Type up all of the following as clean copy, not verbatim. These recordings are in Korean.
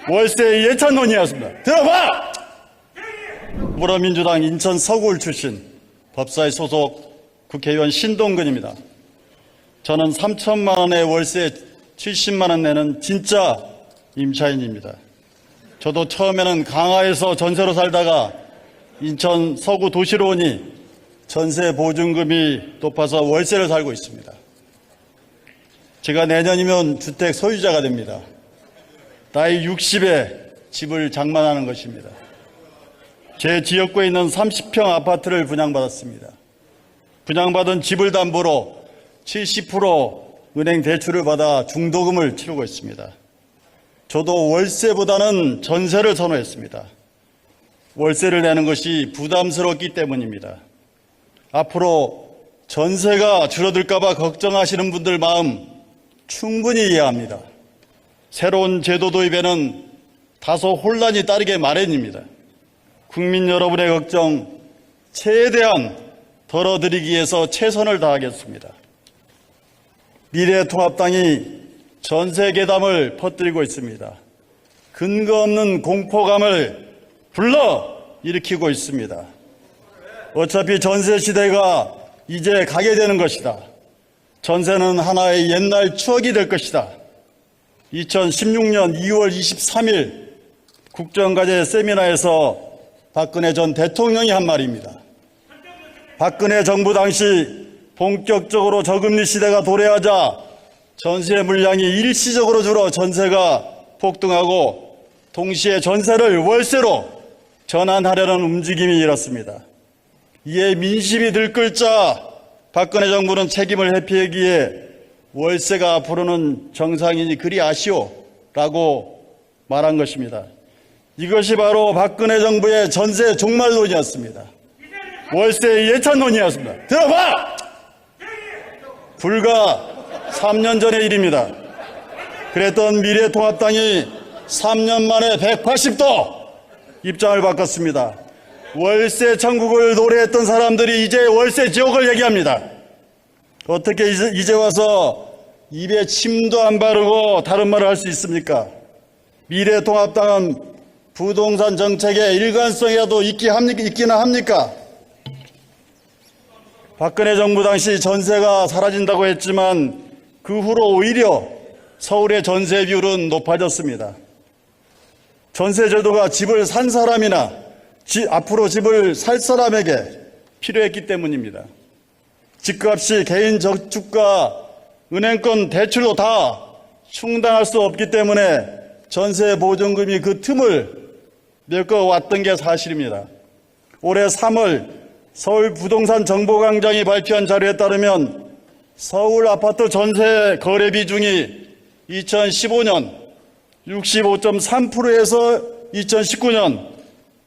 월세 예찬 논의였습니다. 들어봐! 더불어민주당 인천 서구울 출신 법사위 소속 국회의원 신동근입니다. 저는 3천만 원의 월세 70만 원 내는 진짜 임차인입니다. 저도 처음에는 강화에서 전세로 살다가 인천 서구 도시로 오니 전세 보증금이 높아서 월세를 살고 있습니다. 제가 내년이면 주택 소유자가 됩니다. 나이 60에 집을 장만하는 것입니다. 제 지역구에 있는 30평 아파트를 분양받았습니다. 분양받은 집을 담보로 70% 은행 대출을 받아 중도금을 치르고 있습니다. 저도 월세보다는 전세를 선호했습니다. 월세를 내는 것이 부담스럽기 때문입니다. 앞으로 전세가 줄어들까 봐 걱정하시는 분들 마음 충분히 이해합니다. 새로운 제도 도입에는 다소 혼란이 따르게 마련입니다. 국민 여러분의 걱정 최대한 덜어드리기 위해서 최선을 다하겠습니다. 미래통합당이 전세괴담을 퍼뜨리고 있습니다. 근거 없는 공포감을 불러일으키고 있습니다. 어차피 전세 시대가 이제 가게 되는 것이다. 전세는 하나의 옛날 추억이 될 것이다. 2016년 2월 23일 국정과제 세미나에서 박근혜 전 대통령이 한 말입니다. 박근혜 정부 당시 본격적으로 저금리 시대가 도래하자 전세 물량이 일시적으로 줄어 전세가 폭등하고 동시에 전세를 월세로 전환하려는 움직임이 일었습니다. 이에 민심이 들끓자 박근혜 정부는 책임을 회피하기 위해 월세가 앞으로는 정상이니 그리 아쉬워라고 말한 것입니다. 이것이 바로 박근혜 정부의 전세 종말론이었습니다. 월세 예찬론이었습니다. 들어봐! 불과 3년 전의 일입니다. 그랬던 미래통합당이 3년 만에 180도 입장을 바꿨습니다. 월세 천국을 노래했던 사람들이 이제 월세 지옥을 얘기합니다. 어떻게 이제 와서 입에 침도 안 바르고 다른 말을 할 수 있습니까? 미래통합당은 부동산 정책의 일관성이라도 있기나 합니까? 박근혜 정부 당시 전세가 사라진다고 했지만 그 후로 오히려 서울의 전세 비율은 높아졌습니다. 전세 제도가 집을 산 사람이나 앞으로 집을 살 사람에게 필요했기 때문입니다. 집값이 개인 저축과 은행권 대출로 다 충당할 수 없기 때문에 전세 보증금이 그 틈을 메꿔왔던 게 사실입니다. 올해 3월 서울 부동산 정보광장이 발표한 자료에 따르면 서울 아파트 전세 거래 비중이 2015년 65.3%에서 2019년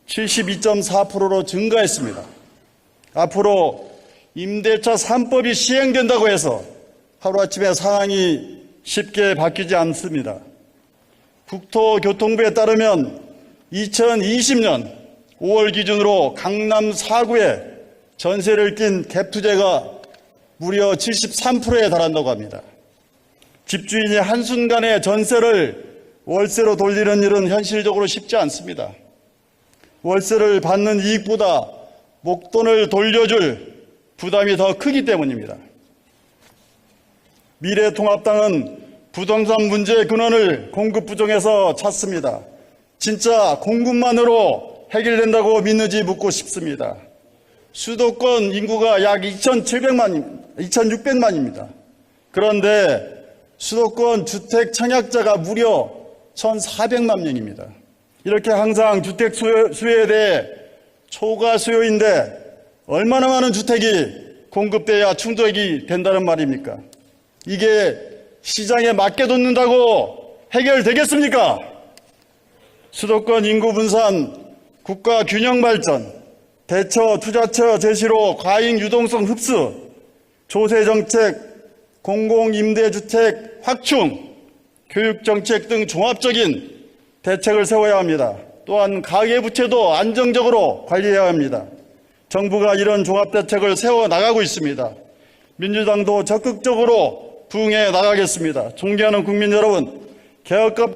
72.4%로 증가했습니다. 앞으로 임대차 3법이 시행된다고 해서 하루아침에 상황이 쉽게 바뀌지 않습니다. 국토교통부에 따르면 2020년 5월 기준으로 강남 4구에 전세를 낀 갭투자가 무려 73%에 달한다고 합니다. 집주인이 한순간에 전세를 월세로 돌리는 일은 현실적으로 쉽지 않습니다. 월세를 받는 이익보다 목돈을 돌려줄 부담이 더 크기 때문입니다. 미래통합당은 부동산 문제의 근원을 공급 부족에서 찾습니다. 진짜 공급만으로 해결된다고 믿는지 묻고 싶습니다. 수도권 인구가 약 2,600만입니다. 그런데 수도권 주택 청약자가 무려 1,400만 명입니다. 이렇게 항상 주택 수요에 대해 초과 수요인데 얼마나 많은 주택이 공급돼야 충족이 된다는 말입니까? 이게 시장에 맞게 돋는다고 해결되겠습니까? 수도권 인구 분산, 국가 균형 발전, 대처 투자처 제시로 과잉 유동성 흡수, 조세 정책, 공공임대주택 확충, 교육정책 등 종합적인 대책을 세워야 합니다. 또한 가계부채도 안정적으로 관리해야 합니다. 정부가 이런 종합대책을 세워나가고 있습니다. 민주당도 적극적으로 부응해 나가겠습니다. 존경하는 국민 여러분, 개혁과